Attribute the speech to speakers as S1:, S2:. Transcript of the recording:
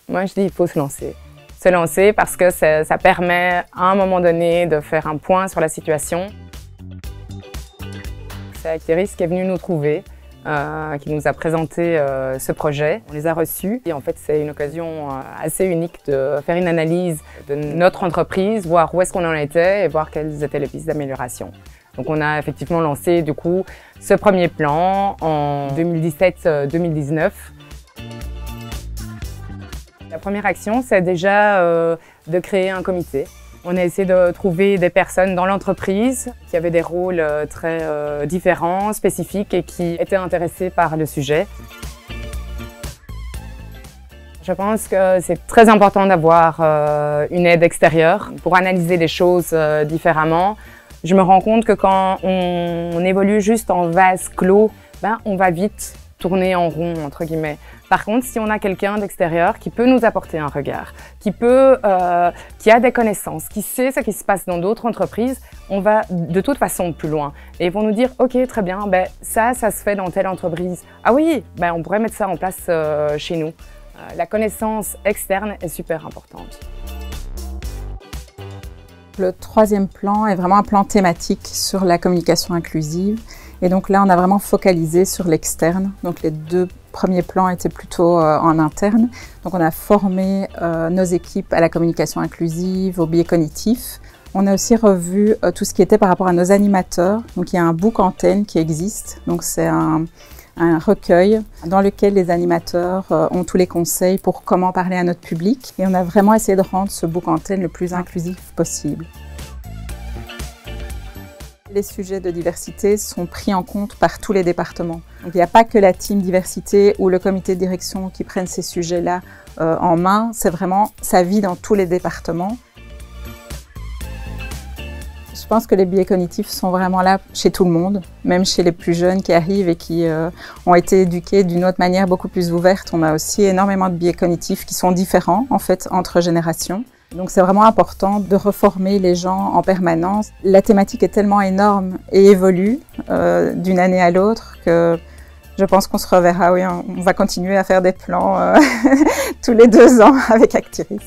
S1: Moi, je dis il faut se lancer. Se lancer parce que ça permet à un moment donné de faire un point sur la situation. C'est Acteris qui est venu nous trouver, qui nous a présenté ce projet. On les a reçus et en fait c'est une occasion assez unique de faire une analyse de notre entreprise, voir où est-ce qu'on en était et voir quelles étaient les pistes d'amélioration. Donc on a effectivement lancé du coup ce premier plan en 2017-2019. La première action, c'est déjà de créer un comité. On a essayé de trouver des personnes dans l'entreprise qui avaient des rôles très différents, spécifiques et qui étaient intéressées par le sujet. Je pense que c'est très important d'avoir une aide extérieure pour analyser les choses différemment. Je me rends compte que quand on évolue juste en vase clos, on va vite tourner en rond, entre guillemets. Par contre, si on a quelqu'un d'extérieur qui peut nous apporter un regard, qui a des connaissances, qui sait ce qui se passe dans d'autres entreprises, on va de toute façon plus loin. Et ils vont nous dire, ok, très bien, ça se fait dans telle entreprise. Ah oui, on pourrait mettre ça en place chez nous. La connaissance externe est super importante.
S2: Le troisième plan est vraiment un plan thématique sur la communication inclusive. Et donc là, on a vraiment focalisé sur l'externe. Donc les deux premiers plans étaient plutôt en interne. Donc on a formé nos équipes à la communication inclusive, aux biais cognitifs. On a aussi revu tout ce qui était par rapport à nos animateurs. Donc il y a un book antenne qui existe. Donc c'est un recueil dans lequel les animateurs ont tous les conseils pour comment parler à notre public. Et on a vraiment essayé de rendre ce book antenne le plus inclusif possible. Les sujets de diversité sont pris en compte par tous les départements. Donc, il n'y a pas que la team diversité ou le comité de direction qui prennent ces sujets-là en main. C'est vraiment, ça vit dans tous les départements. Je pense que les biais cognitifs sont vraiment là chez tout le monde, même chez les plus jeunes qui arrivent et qui ont été éduqués d'une autre manière beaucoup plus ouverte. On a aussi énormément de biais cognitifs qui sont différents en fait entre générations. Donc c'est vraiment important de reformer les gens en permanence. La thématique est tellement énorme et évolue d'une année à l'autre que je pense qu'on se reverra. Oui, on va continuer à faire des plans tous les 2 ans avec Acteris.